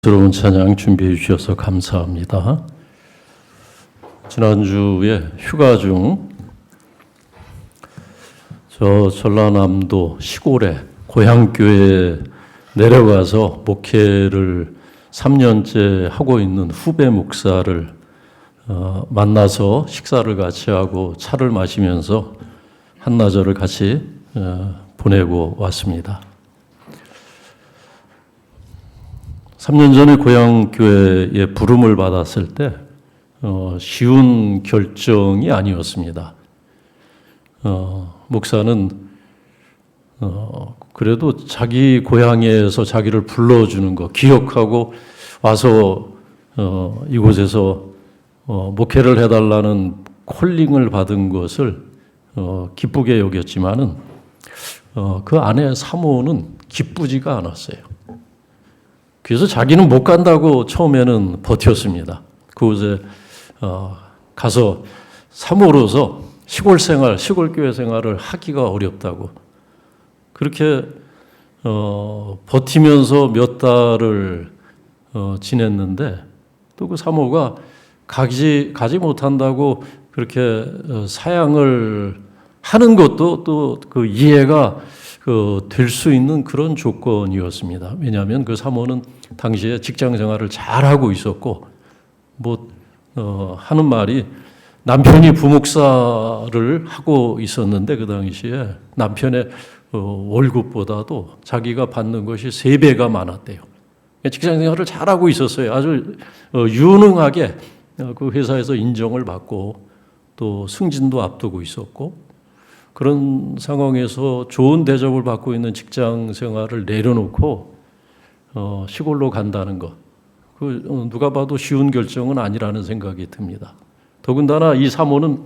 새로운 찬양 준비해 주셔서 감사합니다. 지난주에 휴가 중 저 전라남도 시골에 고향교회에 내려가서 목회를 3년째 하고 있는 후배 목사를 만나서 식사를 같이 하고 차를 마시면서 한나절을 같이 보내고 왔습니다. 3년 전에 고향교회에 부름을 받았을 때 쉬운 결정이 아니었습니다. 목사는 그래도 자기 고향에서 자기를 불러주는 거 기억하고 와서 이곳에서 목회를 해달라는 콜링을 받은 것을 기쁘게 여겼지만은 그 아내 사모는 기쁘지가 않았어요. 그래서 자기는 못 간다고 처음에는 버텼습니다. 그곳에 가서 사모로서 시골 생활, 시골교회 생활을 하기가 어렵다고 그렇게 버티면서 몇 달을 지냈는데 또 그 사모가 가지 못한다고 그렇게 사양을 하는 것도 또 그 이해가 될 수 있는 그런 조건이었습니다. 왜냐하면 그 사모는 당시에 직장 생활을 잘 하고 있었고, 하는 말이 남편이 부목사를 하고 있었는데 그 당시에 남편의 월급보다도 자기가 받는 것이 3배가 많았대요. 직장 생활을 잘 하고 있었어요. 아주 유능하게 그 회사에서 인정을 받고 또 승진도 앞두고 있었고, 그런 상황에서 좋은 대접을 받고 있는 직장 생활을 내려놓고 시골로 간다는 것, 누가 봐도 쉬운 결정은 아니라는 생각이 듭니다. 더군다나 이 사모는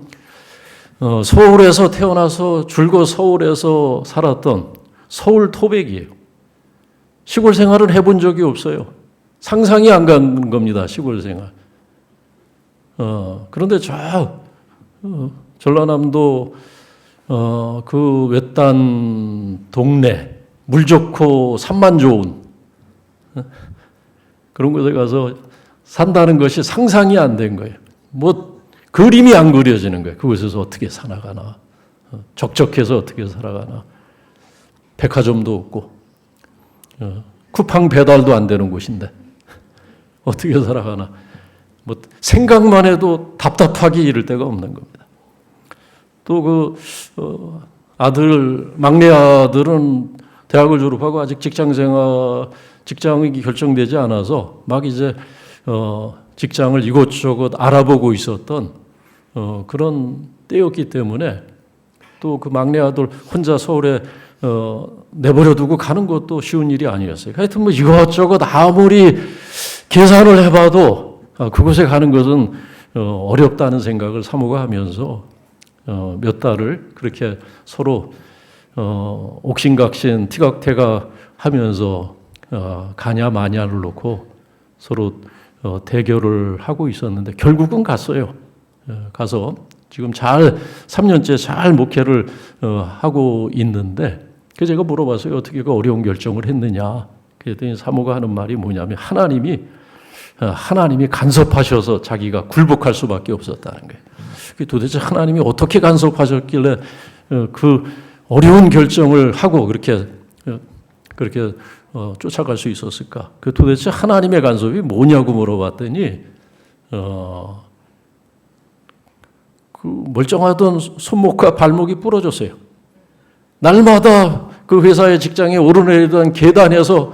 서울에서 태어나서 줄곧 서울에서 살았던 서울 토백이에요. 시골 생활을 해본 적이 없어요. 상상이 안 가는 겁니다. 시골 생활. 그런데 전라남도 그 외딴 동네, 물 좋고 산만 좋은 그런 곳에 가서 산다는 것이 상상이 안 된 거예요. 그림이 안 그려지는 거예요. 그곳에서 어떻게 살아가나, 적적해서 어떻게 살아가나, 백화점도 없고, 쿠팡 배달도 안 되는 곳인데 어떻게 살아가나, 생각만 해도 답답하기 이를 데가 없는 겁니다. 또 막내 아들은 대학을 졸업하고 아직 직장이 결정되지 않아서 막 이제 직장을 이곳저곳 알아보고 있었던 그런 때였기 때문에 또 그 막내 아들 혼자 서울에 내버려 두고 가는 것도 쉬운 일이 아니었어요. 하여튼 이것저것 아무리 계산을 해봐도 그곳에 가는 것은 어렵다는 생각을 사모가 하면서 몇 달을 그렇게 서로 옥신각신 티각태각 하면서 가냐 마냐를 놓고 서로 대결을 하고 있었는데 결국은 갔어요. 가서 지금 3년째 잘 목회를 하고 있는데 제가 물어봤어요. 어떻게 그 어려운 결정을 했느냐. 그랬더니 사모가 하는 말이 뭐냐면 하나님이 간섭하셔서 자기가 굴복할 수밖에 없었다는 거예요. 도대체 하나님이 어떻게 간섭하셨길래 그 어려운 결정을 하고 그렇게 쫓아갈 수 있었을까? 도대체 하나님의 간섭이 뭐냐고 물어봤더니 그 멀쩡하던 손목과 발목이 부러졌어요. 날마다 그 회사의 직장에 오르내리던 계단에서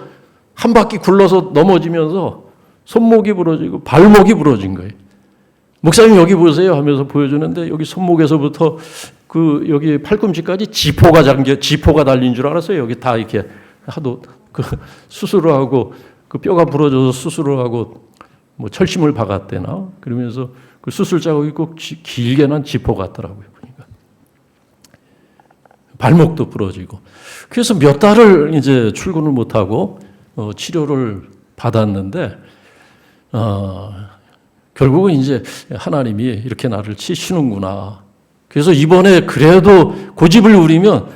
한 바퀴 굴러서 넘어지면서 손목이 부러지고 발목이 부러진 거예요. 목사님 여기 보세요 하면서 보여주는데 여기 손목에서부터 여기 팔꿈치까지 지포가 달린 줄 알았어요. 여기 다 이렇게 하도 수술을 하고 뼈가 부러져서 수술을 하고 철심을 박았대나 그러면서 그 수술 자국이 꼭 길게 난 지포 같더라고요. 보니까 발목도 부러지고 그래서 몇 달을 이제 출근을 못 하고 치료를 받았는데 결국은 이제 하나님이 이렇게 나를 치시는구나. 그래서 이번에 그래도 고집을 부리면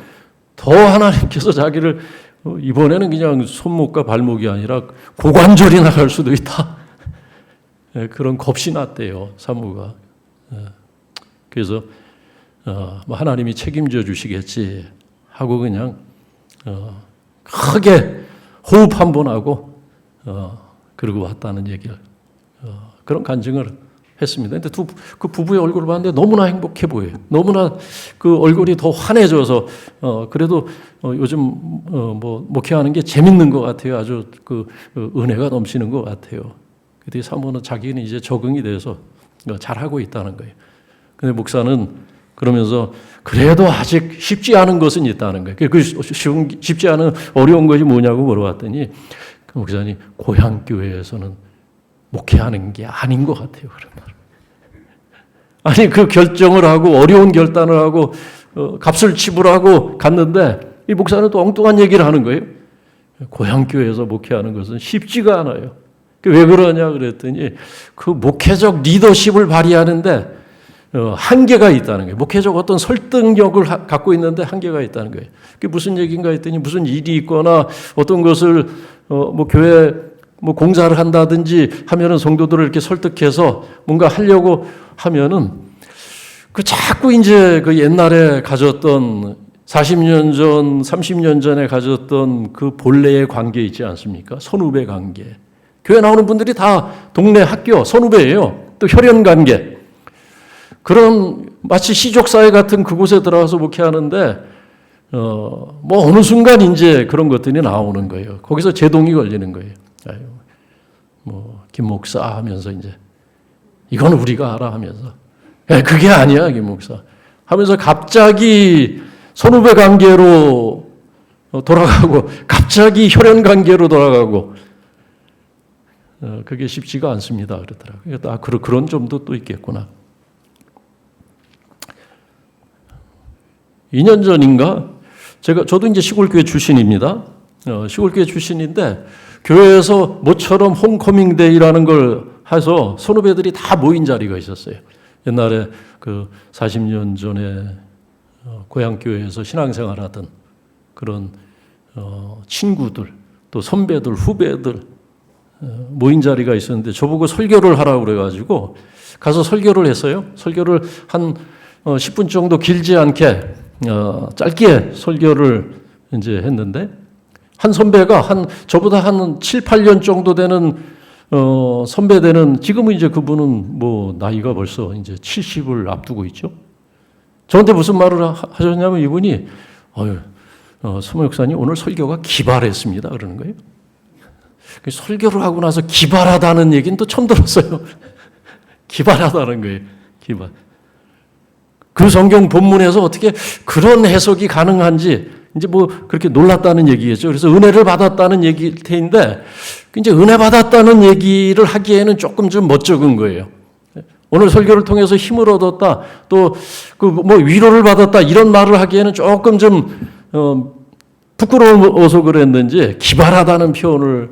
더 하나님께서 자기를 이번에는 그냥 손목과 발목이 아니라 고관절이 나갈 수도 있다. 그런 겁이 났대요, 사무가. 그래서 뭐 하나님이 책임져 주시겠지 하고 그냥 크게 호흡 한 번 하고 그러고 왔다는 얘기를 그런 간증을 했습니다. 근데 그 부부의 얼굴을 봤는데 너무나 행복해 보여요. 너무나 그 얼굴이 더 환해져서 그래도 요즘 뭐 목회하는 게 재밌는 것 같아요. 아주 그 은혜가 넘치는 것 같아요. 그때 사모는 자기는 이제 적응이 돼서 잘하고 있다는 거예요. 근데 목사는 그러면서 그래도 아직 쉽지 않은 것은 있다는 거예요. 그 쉽지 않은 어려운 것이 뭐냐고 물어봤더니 그 목사님 고향 교회에서는 목회하는 게 아닌 것 같아요. 그런 말. 아니 그 결정을 하고 어려운 결단을 하고 값을 지불하고 갔는데 이 목사는 또 엉뚱한 얘기를 하는 거예요. 고향 교회에서 목회하는 것은 쉽지가 않아요. 왜 그러냐 그랬더니 그 목회적 리더십을 발휘하는데 한계가 있다는 거예요. 목회적 어떤 설득력을 갖고 있는데 한계가 있다는 거예요. 그게 무슨 얘기인가 했더니 무슨 일이 있거나 어떤 것을 뭐 교회 뭐 공사를 한다든지 하면은 성도들을 이렇게 설득해서 뭔가 하려고 하면은 그 자꾸 이제 그 옛날에 가졌던 40년 전, 30년 전에 가졌던 그 본래의 관계 있지 않습니까? 선후배 관계. 교회 나오는 분들이 다 동네 학교 선후배예요. 또 혈연 관계. 그런 마치 시족사회 같은 그곳에 들어가서 목회하는데 뭐 어느 순간 이제 그런 것들이 나오는 거예요. 거기서 제동이 걸리는 거예요. 아유, 뭐 김 목사 하면서 이제 이건 우리가 알아 하면서 그게 아니야 김 목사 하면서 갑자기 선후배 관계로 돌아가고 갑자기 혈연 관계로 돌아가고 그게 쉽지가 않습니다. 그러더라고요. 그런 점도 또 있겠구나. 2년 전인가 저도 이제 시골교회 출신입니다. 시골교회 출신인데 교회에서 모처럼 홈커밍데이라는 걸 해서 선후배들이 다 모인 자리가 있었어요. 옛날에 그 40년 전에 고향교회에서 신앙생활하던 그런 친구들 또 선배들 후배들 모인 자리가 있었는데 저보고 설교를 하라고 그래가지고 가서 설교를 했어요. 설교를 한 10분 정도 길지 않게 짧게 설교를 이제 했는데 한 선배가 저보다 한 7, 8년 정도 되는 선배 되는 지금은 이제 그분은 뭐 나이가 벌써 이제 70을 앞두고 있죠. 저한테 무슨 말을 하셨냐면 이분이 서모 목사님 오늘 설교가 기발했습니다 그러는 거예요. 설교를 하고 나서 기발하다는 얘기는 또 처음 들었어요. 기발하다는 거예요. 기발. 그 성경 본문에서 어떻게 그런 해석이 가능한지 이제 뭐 그렇게 놀랐다는 얘기겠죠. 그래서 은혜를 받았다는 얘기일 텐데 이제 은혜 받았다는 얘기를 하기에는 조금 좀 멋쩍은 거예요. 오늘 설교를 통해서 힘을 얻었다, 또 그 뭐 위로를 받았다 이런 말을 하기에는 조금 좀 부끄러워서 그랬는지 기발하다는 표현을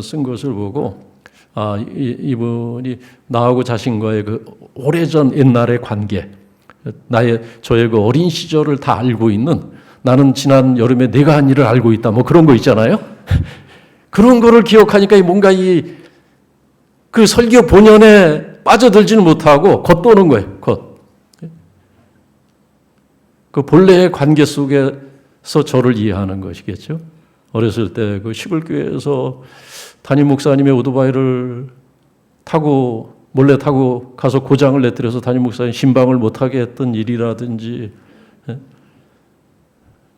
쓴 것을 보고 이분이 나하고 자신과의 그 오래전 옛날의 관계, 저의 그 어린 시절을 다 알고 있는 나는 지난 여름에 내가 한 일을 알고 있다 뭐 그런 거 있잖아요. 그런 거를 기억하니까 뭔가 그 설교 본연에 빠져들지는 못하고 겉도는 거예요. 그 본래의 관계 속에서 저를 이해하는 것이겠죠. 어렸을 때 그 시골교회에서 담임 목사님의 오토바이를 몰래 타고 가서 고장을 내뜨려서 담임 목사님 신방을 못하게 했던 일이라든지,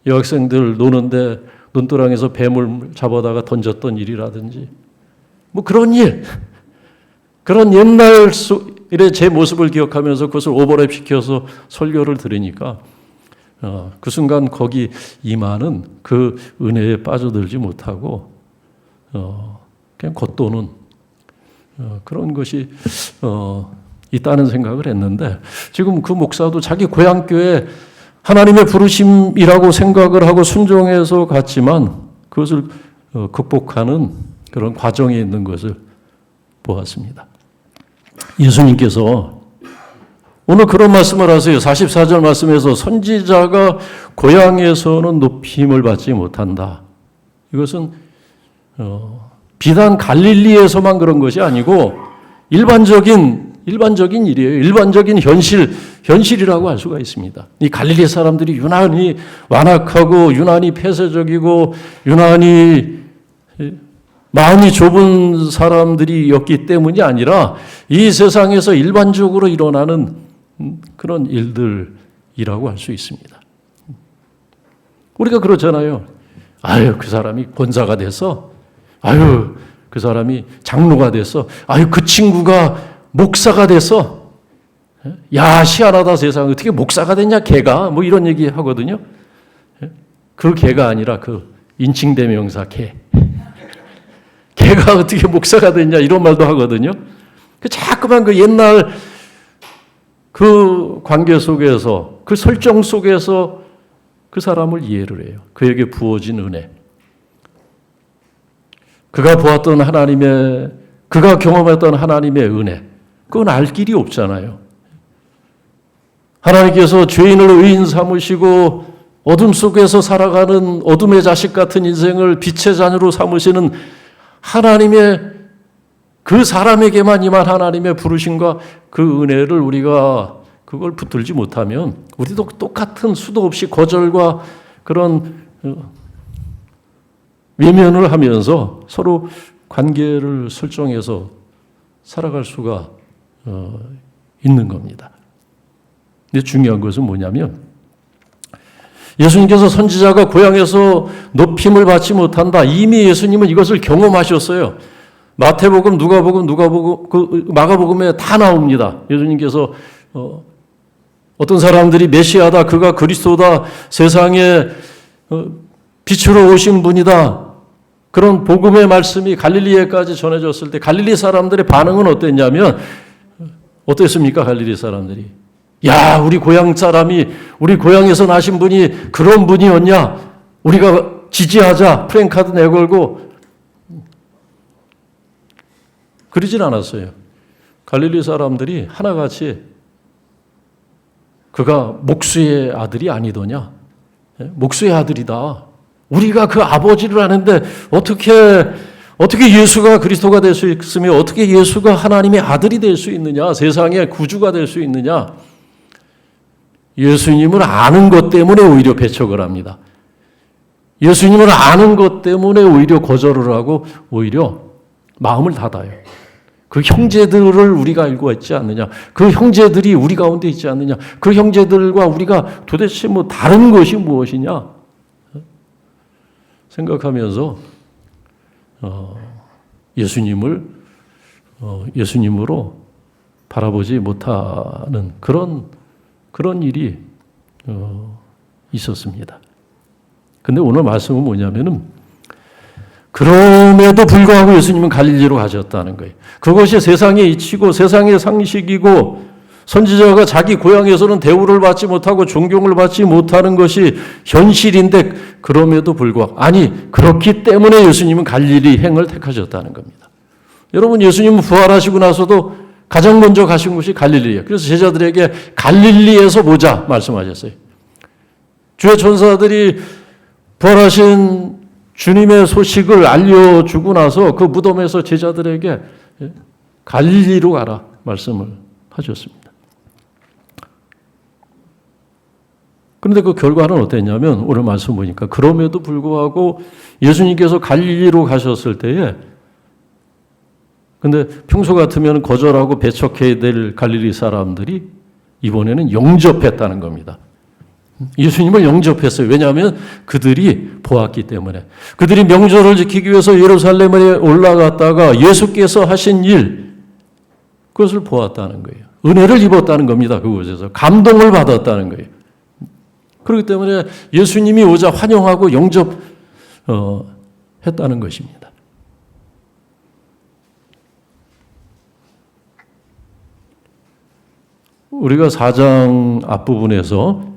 여학생들 노는데 논두렁에서 뱀을 잡아다가 던졌던 일이라든지, 뭐 그런 일, 그런 옛날의 제 모습을 기억하면서 그것을 오버랩 시켜서 설교를 들으니까 그 순간 거기 임하는 그 은혜에 빠져들지 못하고 그냥 겉도는 그런 것이 있다는 생각을 했는데, 지금 그 목사도 자기 고향교회 하나님의 부르심이라고 생각을 하고 순종해서 갔지만 그것을 극복하는 그런 과정에 있는 것을 보았습니다. 예수님께서 오늘 그런 말씀을 하세요. 44절 말씀에서 선지자가 고향에서는 높임을 받지 못한다. 이것은 비단 갈릴리에서만 그런 것이 아니고 일반적인 일이에요. 일반적인 현실이라고 할 수가 있습니다. 이 갈릴리 사람들이 유난히 완악하고 유난히 폐쇄적이고 유난히 마음이 좁은 사람들이었기 때문이 아니라 이 세상에서 일반적으로 일어나는 그런 일들이라고 할 수 있습니다. 우리가 그렇잖아요. 아유, 그 사람이 권사가 돼서, 아유, 그 사람이 장로가 돼서, 아유, 그 친구가 목사가 돼서, 야, 희한하다 세상. 어떻게 목사가 됐냐, 걔가. 뭐 이런 얘기 하거든요. 그 걔가 아니라 그 인칭대명사 걔. 걔가 어떻게 목사가 됐냐, 이런 말도 하거든요. 자꾸만 그 옛날 그 관계 속에서, 그 설정 속에서 그 사람을 이해를 해요. 그에게 부어진 은혜. 그가 보았던 하나님의, 그가 경험했던 하나님의 은혜. 그건 알 길이 없잖아요. 하나님께서 죄인을 의인 삼으시고 어둠 속에서 살아가는 어둠의 자식 같은 인생을 빛의 자녀로 삼으시는 하나님의 그 사람에게만 임한 하나님의 부르심과 그 은혜를 우리가 그걸 붙들지 못하면 우리도 똑같은 수도 없이 거절과 그런 외면을 하면서 서로 관계를 설정해서 살아갈 수가 있는 겁니다. 근데 중요한 것은 뭐냐면 예수님께서 선지자가 고향에서 높임을 받지 못한다. 이미 예수님은 이것을 경험하셨어요. 마태복음, 누가복음, 그 마가복음에 다 나옵니다. 예수님께서 어떤 사람들이 메시아다, 그가 그리스도다, 세상에 빛으로 오신 분이다. 그런 복음의 말씀이 갈릴리에까지 전해졌을 때 갈릴리 사람들의 반응은 어땠냐면 어땠습니까? 갈릴리 사람들이. 야, 우리 고향 사람이, 우리 고향에서 나신 분이 그런 분이었냐? 우리가 지지하자. 프랭카드 내걸고. 그러진 않았어요. 갈릴리 사람들이 하나같이 그가 목수의 아들이 아니더냐? 목수의 아들이다. 우리가 그 아버지를 아는데 어떻게 예수가 그리스도가 될 수 있으며 어떻게 예수가 하나님의 아들이 될 수 있느냐? 세상의 구주가 될 수 있느냐? 예수님을 아는 것 때문에 오히려 배척을 합니다. 예수님을 아는 것 때문에 오히려 거절을 하고 오히려 마음을 닫아요. 그 형제들을 우리가 알고 있지 않느냐? 그 형제들이 우리 가운데 있지 않느냐? 그 형제들과 우리가 도대체 뭐 다른 것이 무엇이냐? 생각하면서 예수님으로 바라보지 못하는 그런 일이 있었습니다. 근데 오늘 말씀은 뭐냐면은 그럼에도 불구하고 예수님은 갈릴리로 가셨다는 거예요. 그것이 세상의 이치고 세상의 상식이고 선지자가 자기 고향에서는 대우를 받지 못하고 존경을 받지 못하는 것이 현실인데 그럼에도 불구하고 그렇기 때문에 예수님은 갈릴리 행을 택하셨다는 겁니다. 여러분, 예수님은 부활하시고 나서도 가장 먼저 가신 곳이 갈릴리예요. 그래서 제자들에게 갈릴리에서 보자 말씀하셨어요. 주의 천사들이 부활하신 주님의 소식을 알려주고 나서 그 무덤에서 제자들에게 갈릴리로 가라 말씀을 하셨습니다. 그런데 그 결과는 어땠냐면 오늘 말씀 보니까 그럼에도 불구하고 예수님께서 갈릴리로 가셨을 때에 근데 평소 같으면 거절하고 배척해야 될 갈릴리 사람들이 이번에는 영접했다는 겁니다. 예수님을 영접했어요. 왜냐하면 그들이 보았기 때문에. 그들이 명절을 지키기 위해서 예루살렘에 올라갔다가 예수께서 하신 일, 그것을 보았다는 거예요. 은혜를 입었다는 겁니다. 그곳에서. 감동을 받았다는 거예요. 그렇기 때문에 예수님이 오자 환영하고 영접했다는 것입니다. 우리가 4장 앞부분에서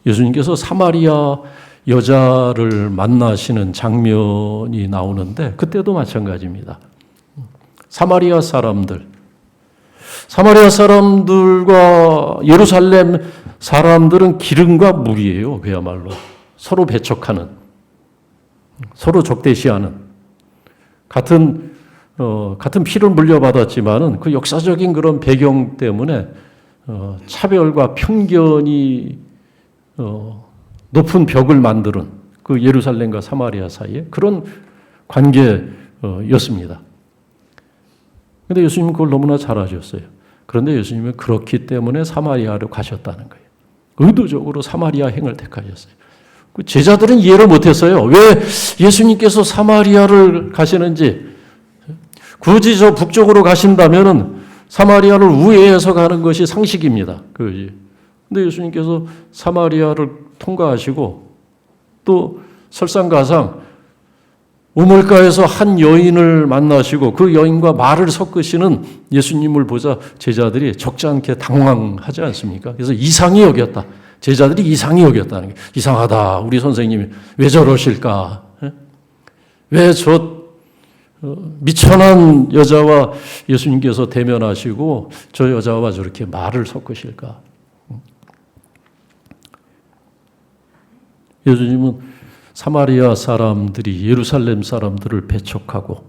예수님께서 사마리아 여자를 만나시는 장면이 나오는데 그때도 마찬가지입니다. 사마리아 사람들과 예루살렘 사람들은 기름과 물이에요. 그야말로 서로 배척하는. 서로 적대시하는 같은 피를 물려받았지만은 그 역사적인 그런 배경 때문에 차별과 편견이 높은 벽을 만드는 그 예루살렘과 사마리아 사이에 그런 관계였습니다. 그런데 예수님은 그걸 너무나 잘 아셨어요. 그런데 예수님은 그렇기 때문에 사마리아로 가셨다는 거예요. 의도적으로 사마리아 행을 택하셨어요. 그 제자들은 이해를 못했어요. 왜 예수님께서 사마리아를 가시는지. 굳이 저 북쪽으로 가신다면은 사마리아를 우회해서 가는 것이 상식입니다. 그런데 예수님께서 사마리아를 통과하시고 또 설상가상 우물가에서 한 여인을 만나시고 그 여인과 말을 섞으시는 예수님을 보자 제자들이 적지 않게 당황하지 않습니까? 그래서 이상히 여겼다. 제자들이 이상히 여겼다는 게 이상하다. 우리 선생님이 왜 저러실까? 왜 저 미천한 여자와 예수님께서 대면하시고 저 여자와 저렇게 말을 섞으실까? 예수님은 사마리아 사람들이 예루살렘 사람들을 배척하고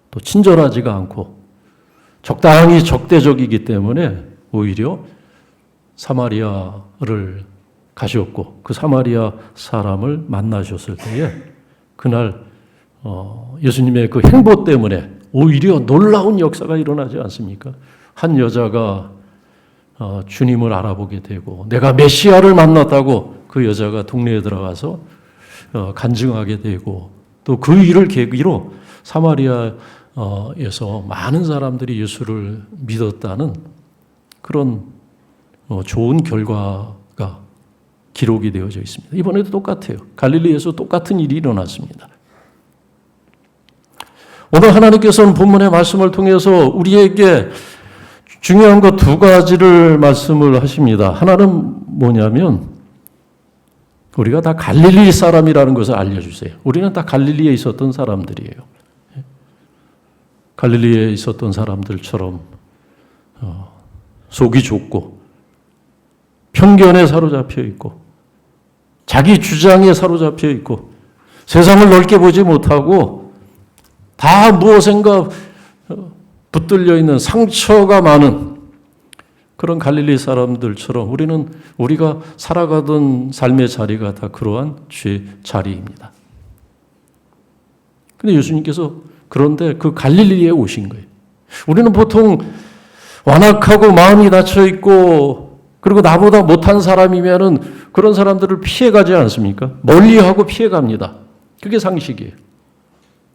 또 친절하지가 않고 적당히 적대적이기 때문에 오히려 사마리아를 가셨고 그 사마리아 사람을 만나셨을 때에 그날 예수님의 그 행보 때문에 오히려 놀라운 역사가 일어나지 않습니까? 한 여자가 주님을 알아보게 되고 내가 메시아를 만났다고 그 여자가 동네에 들어가서 간증하게 되고 또 그 일을 계기로 사마리아에서 많은 사람들이 예수를 믿었다는 그런 좋은 결과가 기록이 되어져 있습니다. 이번에도 똑같아요. 갈릴리에서 똑같은 일이 일어났습니다. 오늘 하나님께서는 본문의 말씀을 통해서 우리에게 중요한 것 두 가지를 말씀을 하십니다. 하나는 뭐냐면 우리가 다 갈릴리 사람이라는 것을 알려주세요. 우리는 다 갈릴리에 있었던 사람들이에요. 갈릴리에 있었던 사람들처럼 속이 좁고 편견에 사로잡혀 있고 자기 주장에 사로잡혀 있고 세상을 넓게 보지 못하고 다 무엇인가 붙들려 있는 상처가 많은 그런 갈릴리 사람들처럼 우리가 살아가던 삶의 자리가 다 그러한 죄 자리입니다. 근데 예수님께서 그런데 그 갈릴리에 오신 거예요. 우리는 보통 완악하고 마음이 닫혀 있고 그리고 나보다 못한 사람이면은 그런 사람들을 피해가지 않습니까? 멀리하고 피해갑니다. 그게 상식이에요.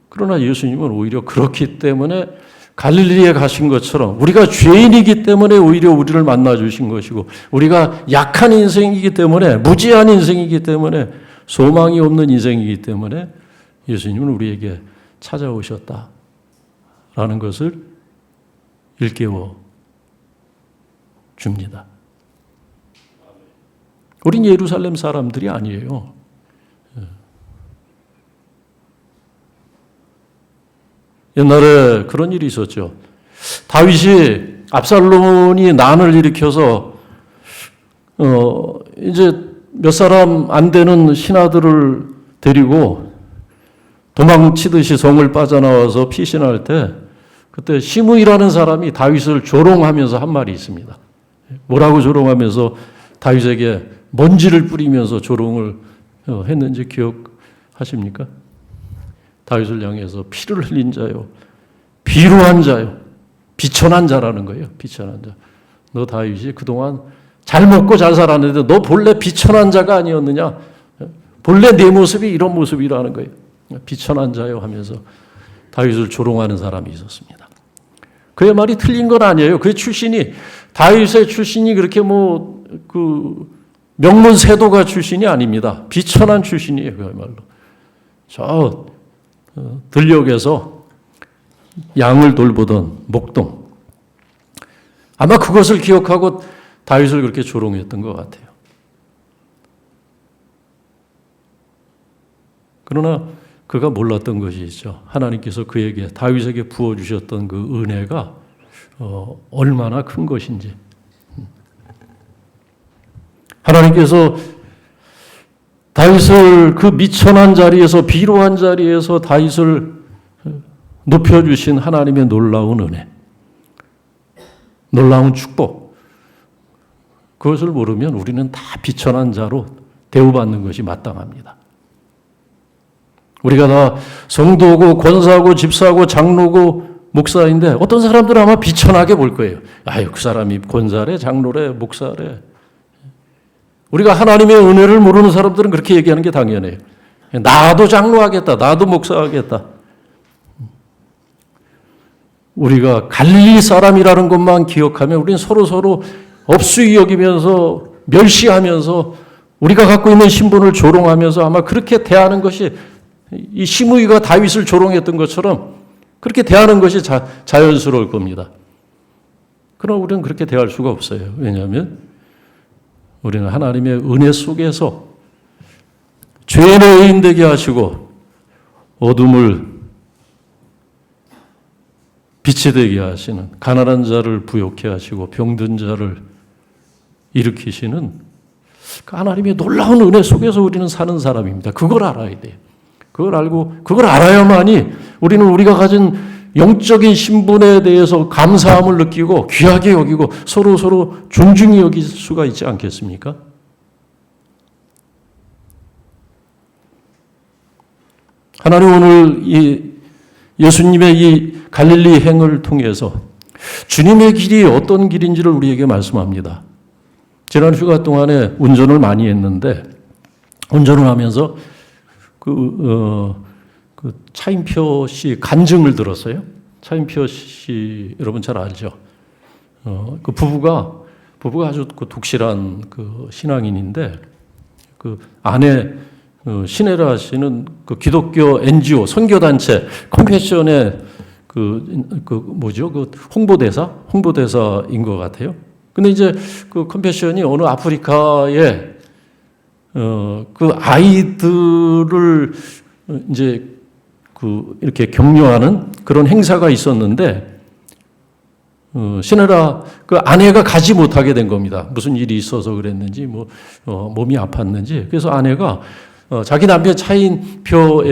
그러나 예수님은 오히려 그렇기 때문에 갈릴리에 가신 것처럼 우리가 죄인이기 때문에 오히려 우리를 만나 주신 것이고 우리가 약한 인생이기 때문에 무지한 인생이기 때문에 소망이 없는 인생이기 때문에 예수님은 우리에게 찾아오셨다라는 것을 일깨워 줍니다. 우린 예루살렘 사람들이 아니에요. 옛날에 그런 일이 있었죠. 다윗이 압살롬이 난을 일으켜서 이제 몇 사람 안 되는 신하들을 데리고 도망치듯이 성을 빠져나와서 피신할 때 그때 시므이라는 사람이 다윗을 조롱하면서 한 말이 있습니다. 뭐라고 조롱하면서 다윗에게 먼지를 뿌리면서 조롱을 했는지 기억하십니까? 다윗을 향해서 피를 흘린 자요, 비루한 자요, 비천한 자라는 거예요. 비천한 자. 너 다윗이 그동안 잘 먹고 잘 살았는데 너 본래 비천한 자가 아니었느냐? 본래 내 모습이 이런 모습이라는 거예요. 비천한 자요 하면서 다윗을 조롱하는 사람이 있었습니다. 그의 말이 틀린 건 아니에요. 그의 출신이 다윗의 출신이 그렇게 명문세도가 출신이 아닙니다. 비천한 출신이에요. 그야말로. 저 들녘에서 양을 돌보던 목동. 아마 그것을 기억하고 다윗을 그렇게 조롱했던 것 같아요. 그러나 그가 몰랐던 것이 있죠. 하나님께서 그에게 다윗에게 부어주셨던 그 은혜가 얼마나 큰 것인지. 하나님께서 다윗을 그 미천한 자리에서, 비로한 자리에서 다윗을 높여주신 하나님의 놀라운 은혜, 놀라운 축복, 그것을 모르면 우리는 다 비천한 자로 대우받는 것이 마땅합니다. 우리가 다 성도고 권사고 집사고 장로고 목사인데 어떤 사람들은 아마 비천하게 볼 거예요. 아유, 그 사람이 권사래, 장로래, 목사래. 우리가 하나님의 은혜를 모르는 사람들은 그렇게 얘기하는 게 당연해요. 나도 장로하겠다, 나도 목사하겠다. 우리가 갈릴리 사람이라는 것만 기억하면 우리는 서로 업수이 여기면서 멸시하면서 우리가 갖고 있는 신분을 조롱하면서 아마 그렇게 대하는 것이, 이 시므이가 다윗을 조롱했던 것처럼 그렇게 대하는 것이 자연스러울 겁니다. 그러나 우리는 그렇게 대할 수가 없어요. 왜냐하면 우리는 하나님의 은혜 속에서 죄의 의인 되게 하시고 어둠을 빛이 되게 하시는, 가난한 자를 부욕해 하시고 병든 자를 일으키시는 그 하나님의 놀라운 은혜 속에서 우리는 사는 사람입니다. 그걸 알아야 돼요. 그걸 알아야만이 우리는 우리가 가진 영적인 신분에 대해서 감사함을 느끼고 귀하게 여기고 서로 존중히 여길 수가 있지 않겠습니까? 하나님 오늘 이 예수님의 이 갈릴리 행을 통해서 주님의 길이 어떤 길인지를 우리에게 말씀합니다. 지난 휴가 동안에 운전을 많이 했는데 운전을 하면서 그 차인표 씨 간증을 들었어요. 차인표 씨 여러분 잘 알죠? 그 부부가 아주 그 독실한 그 신앙인인데 그 아내 신혜라 씨는 그 기독교 NGO 선교단체 컴패션의 그 홍보대사인 것 같아요. 근데 이제 그 컴패션이 어느 아프리카에 그 아이들을 이제 이렇게 격려하는 그런 행사가 있었는데 신혜라 그 아내가 가지 못하게 된 겁니다. 무슨 일이 있어서 그랬는지 몸이 아팠는지. 그래서 아내가 자기 남편 차인표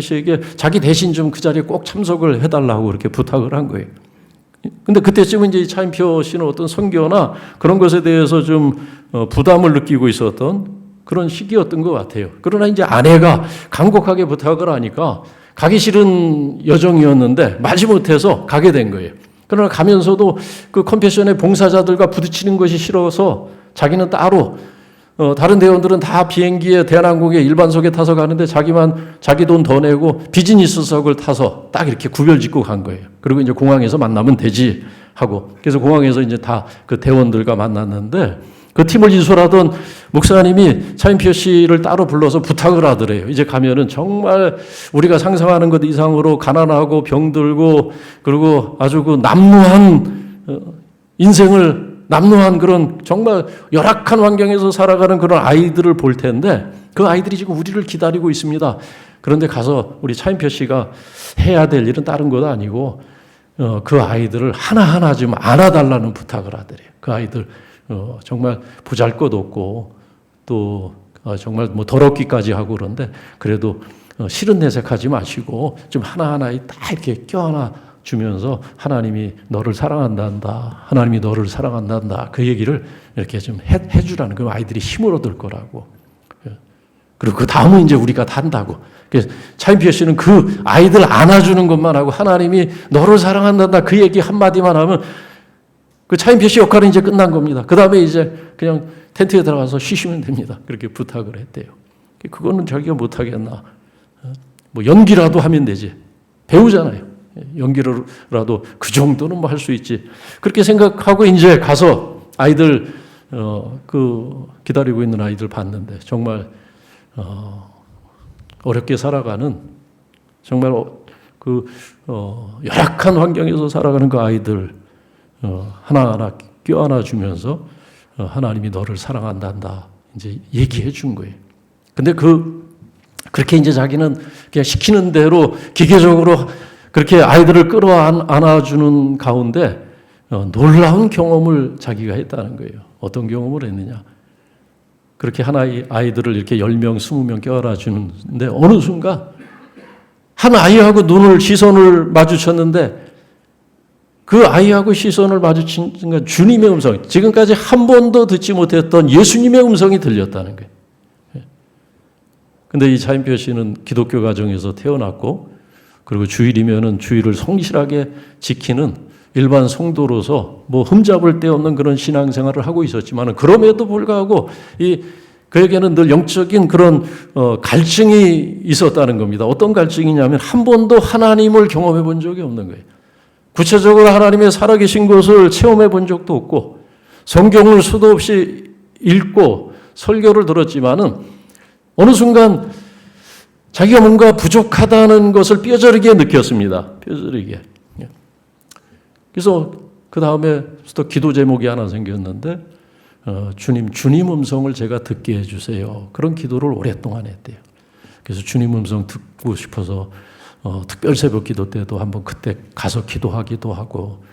씨에게 자기 대신 좀 그 자리에 꼭 참석을 해달라고 그렇게 부탁을 한 거예요. 근데 그때쯤은 이제 차인표 씨는 어떤 선교나 그런 것에 대해서 좀 부담을 느끼고 있었던 그런 시기였던 것 같아요. 그러나 이제 아내가 간곡하게 부탁을 하니까 가기 싫은 여정이었는데 마지못해서 가게 된 거예요. 그러나 가면서도 그 컴패션의 봉사자들과 부딪히는 것이 싫어서 자기는 따로 다른 대원들은 다 비행기에 대한항공에 일반석에 타서 가는데 자기만 자기 돈 더 내고 비즈니스석을 타서 딱 이렇게 구별짓고 간 거예요. 그리고 이제 공항에서 만나면 되지 하고 그래서 공항에서 이제 다 그 대원들과 만났는데 그 팀을 이수하던 목사님이 차인표 씨를 따로 불러서 부탁을 하더래요. 이제 가면은 정말 우리가 상상하는 것 이상으로 가난하고 병들고 그리고 아주 그 남루한 인생을 남루한 그런 정말 열악한 환경에서 살아가는 그런 아이들을 볼 텐데 그 아이들이 지금 우리를 기다리고 있습니다. 그런데 가서 우리 차인표 씨가 해야 될 일은 다른 것도 아니고 그 아이들을 하나하나 좀 안아달라는 부탁을 하더래요. 그 아이들 정말 보잘것없고 또 정말 뭐 더럽기까지 하고 그런데 그래도 싫은 내색하지 마시고 좀 하나하나 딱 이렇게 껴안아 주면서 하나님이 너를 사랑한단다. 하나님이 너를 사랑한단다. 그 얘기를 이렇게 좀 해주라는 그 아이들이 힘을 얻을 거라고. 그리고 그 다음은 이제 우리가 한다고. 그래서 차인표 씨는 그 아이들 안아주는 것만 하고 하나님이 너를 사랑한단다. 그 얘기 한마디만 하면 그 차인표 씨 역할은 이제 끝난 겁니다. 그 다음에 이제 그냥 텐트에 들어가서 쉬시면 됩니다. 그렇게 부탁을 했대요. 그거는 자기가 못하겠나. 뭐 연기라도 하면 되지. 배우잖아요. 연기라도 그 정도는 뭐 할 수 있지. 그렇게 생각하고 이제 가서 아이들 그 기다리고 있는 아이들 봤는데 정말 어렵게 살아가는 정말 그 열악한 환경에서 살아가는 그 아이들 하나하나 껴안아 주면서 하나님이 너를 사랑한단다 이제 얘기해 준 거예요. 근데 그렇게 이제 자기는 그냥 시키는 대로 기계적으로 그렇게 아이들을 끌어안아주는 가운데 놀라운 경험을 자기가 했다는 거예요. 어떤 경험을 했느냐? 그렇게 하나의 아이들을 이렇게 10명, 20명 껴안아 주는데 어느 순간 한 아이하고 시선을 마주쳤는데 그 아이하고 시선을 마주친 순간 주님의 음성, 지금까지 한 번도 듣지 못했던 예수님의 음성이 들렸다는 거예요. 근데 이 차인표 씨는 기독교 가정에서 태어났고 그리고 주일이면은 주일을 성실하게 지키는 일반 성도로서 뭐 흠잡을 데 없는 그런 신앙생활을 하고 있었지만 그럼에도 불구하고 그에게는 늘 영적인 그런 갈증이 있었다는 겁니다. 어떤 갈증이냐면 한 번도 하나님을 경험해 본 적이 없는 거예요. 구체적으로 하나님의 살아계신 것을 체험해 본 적도 없고 성경을 수도 없이 읽고 설교를 들었지만은 어느 순간 자기가 뭔가 부족하다는 것을 뼈저리게 느꼈습니다. 뼈저리게. 그래서 그 다음에 또 기도 제목이 하나 생겼는데 주님 음성을 제가 듣게 해주세요. 그런 기도를 오랫동안 했대요. 그래서 주님 음성 듣고 싶어서 특별 새벽 기도 때도 한번 그때 가서 기도하기도 하고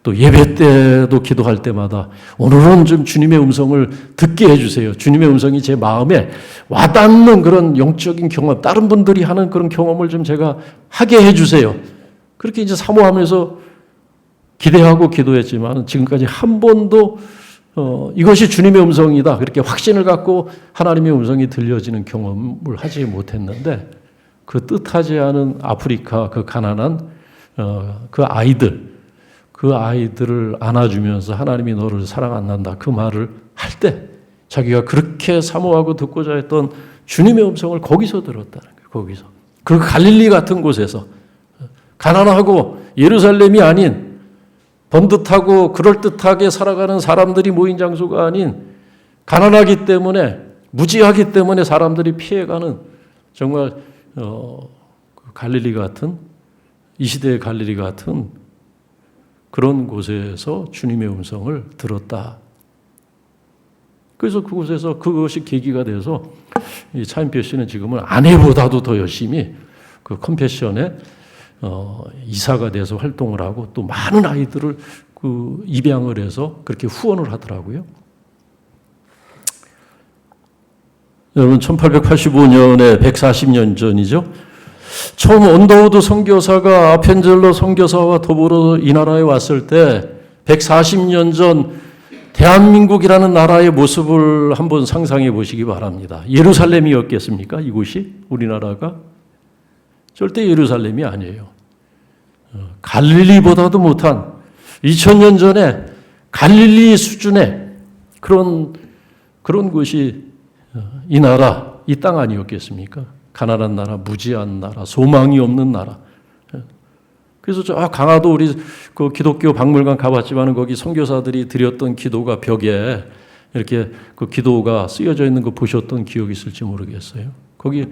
또 예배 때도 기도할 때마다 오늘은 좀 주님의 음성을 듣게 해주세요. 주님의 음성이 제 마음에 와닿는 그런 영적인 경험, 다른 분들이 하는 그런 경험을 좀 제가 하게 해주세요. 그렇게 이제 사모하면서 기대하고 기도했지만 지금까지 한 번도 이것이 주님의 음성이다. 그렇게 확신을 갖고 하나님의 음성이 들려지는 경험을 하지 못했는데 그 뜻하지 않은 아프리카 그 가난한 그 아이들을 안아주면서 하나님이 너를 사랑 안 난다. 그 말을 할 때 자기가 그렇게 사모하고 듣고자 했던 주님의 음성을 거기서 들었다는 거예요. 거기서. 그 갈릴리 같은 곳에서 가난하고 예루살렘이 아닌 번듯하고 그럴듯하게 살아가는 사람들이 모인 장소가 아닌 가난하기 때문에 무지하기 때문에 사람들이 피해가는 정말 갈릴리 같은 이 시대의 갈릴리 같은 그런 곳에서 주님의 음성을 들었다. 그래서 그곳에서 그것이 계기가 돼서 이 차인표 씨는 지금은 아내보다도 더 열심히 그 컴패션에 이사가 돼서 활동을 하고 또 많은 아이들을 그 입양을 해서 그렇게 후원을 하더라고요. 여러분 1885년에 140년 전이죠. 처음 언더우드 선교사가 아펜젤러 선교사와 더불어 이 나라에 왔을 때 140년 전 대한민국이라는 나라의 모습을 한번 상상해 보시기 바랍니다. 예루살렘이었겠습니까? 이곳이? 우리나라가? 절대 예루살렘이 아니에요. 갈릴리보다도 못한 2000년 전에 갈릴리 수준의 그런 곳이 이 나라, 이 땅 아니었겠습니까? 가난한 나라, 무지한 나라, 소망이 없는 나라. 그래서 저 강화도 우리 그 기독교 박물관 가봤지만 거기 선교사들이 드렸던 기도가 벽에 이렇게 그 기도가 쓰여져 있는 거 보셨던 기억이 있을지 모르겠어요. 거기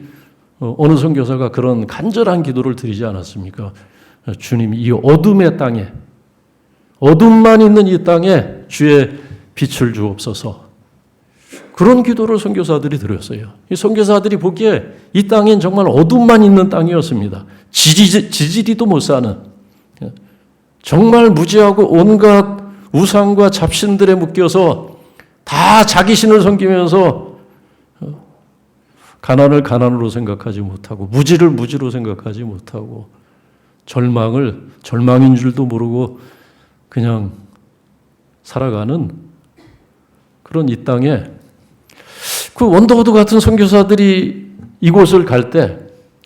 어느 선교사가 그런 간절한 기도를 드리지 않았습니까? 주님, 이 어둠의 땅에, 어둠만 있는 이 땅에 주의 빛을 주옵소서. 그런 기도를 선교사들이 드렸어요. 이 선교사들이 보기에 이 땅엔 정말 어둠만 있는 땅이었습니다. 지지리도 못 사는, 정말 무지하고 온갖 우상과 잡신들에 묶여서 다 자기 신을 섬기면서 가난을 가난으로 생각하지 못하고 무지를 무지로 생각하지 못하고 절망을 절망인 줄도 모르고 그냥 살아가는 그런 이 땅에 그 원더우드 같은 선교사들이 이곳을 갈 때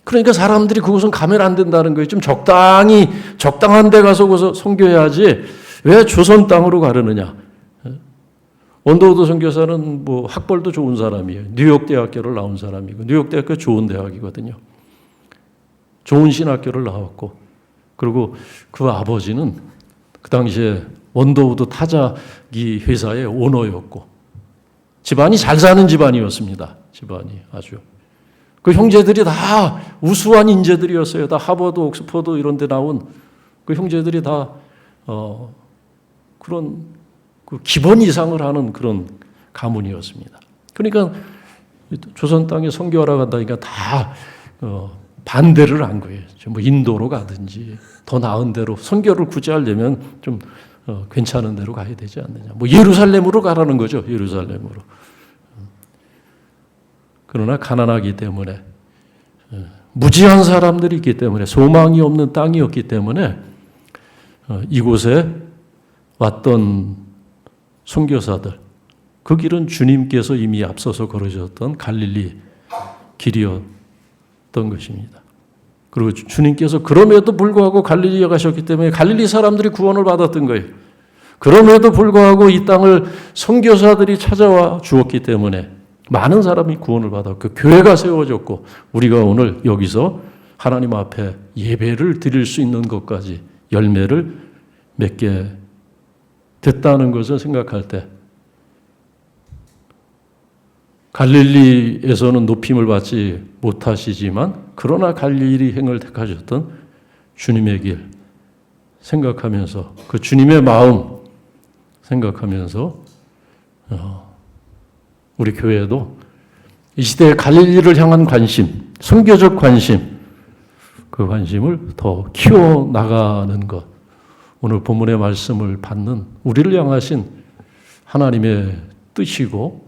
그러니까 사람들이 그곳은 가면 안 된다는 거예요. 좀 적당한 데 가서 선교해야지 왜 조선 땅으로 가려느냐. 원더우드 선교사는 뭐 학벌도 좋은 사람이에요. 뉴욕 대학교를 나온 사람이고 뉴욕 대학교 좋은 대학이거든요. 좋은 신학교를 나왔고 그리고 그 아버지는 그 당시에 원더우드 타자기 회사의 오너였고 집안이 잘 사는 집안이었습니다. 집안이 아주. 그 형제들이 다 우수한 인재들이었어요. 다 하버드, 옥스퍼드 이런 데 나온 그 형제들이 다 그런 그 기본 이상을 하는 그런 가문이었습니다. 그러니까 조선 땅에 선교하러 간다니까 다 반대를 한 거예요. 뭐 인도로 가든지 더 나은 데로 선교를 굳이 하려면 좀 괜찮은 데로 가야 되지 않느냐. 뭐 예루살렘으로 가라는 거죠. 예루살렘으로. 그러나 가난하기 때문에 무지한 사람들이 있기 때문에 소망이 없는 땅이었기 때문에 이곳에 왔던 선교사들 그 길은 주님께서 이미 앞서서 걸으셨던 갈릴리 길이었던 것입니다. 그리고 주님께서 그럼에도 불구하고 갈릴리에 가셨기 때문에 갈릴리 사람들이 구원을 받았던 거예요. 그럼에도 불구하고 이 땅을 선교사들이 찾아와 주었기 때문에 많은 사람이 구원을 받았고 교회가 세워졌고 우리가 오늘 여기서 하나님 앞에 예배를 드릴 수 있는 것까지 열매를 맺게 됐다는 것을 생각할 때 갈릴리에서는 높임을 받지 못하시지만 그러나 갈릴리 행을 택하셨던 주님의 길 생각하면서 그 주님의 마음 생각하면서 우리 교회도 이 시대의 갈릴리를 향한 관심, 선교적 관심, 그 관심을 더 키워나가는 것. 오늘 본문의 말씀을 받는 우리를 향하신 하나님의 뜻이고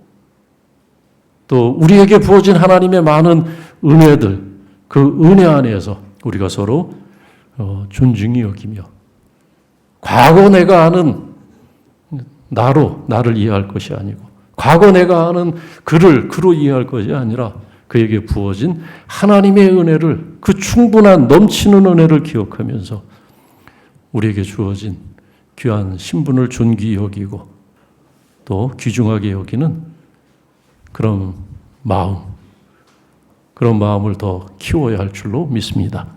또 우리에게 부어진 하나님의 많은 은혜들, 그 은혜 안에서 우리가 서로 존중히 여기며 과거 내가 아는 나를 이해할 것이 아니고 과거 내가 아는 그로 이해할 것이 아니라 그에게 부어진 하나님의 은혜를 그 충분한 넘치는 은혜를 기억하면서 우리에게 주어진 귀한 신분을 존귀히 여기고 또 귀중하게 여기는 그런 마음을 더 키워야 할 줄로 믿습니다.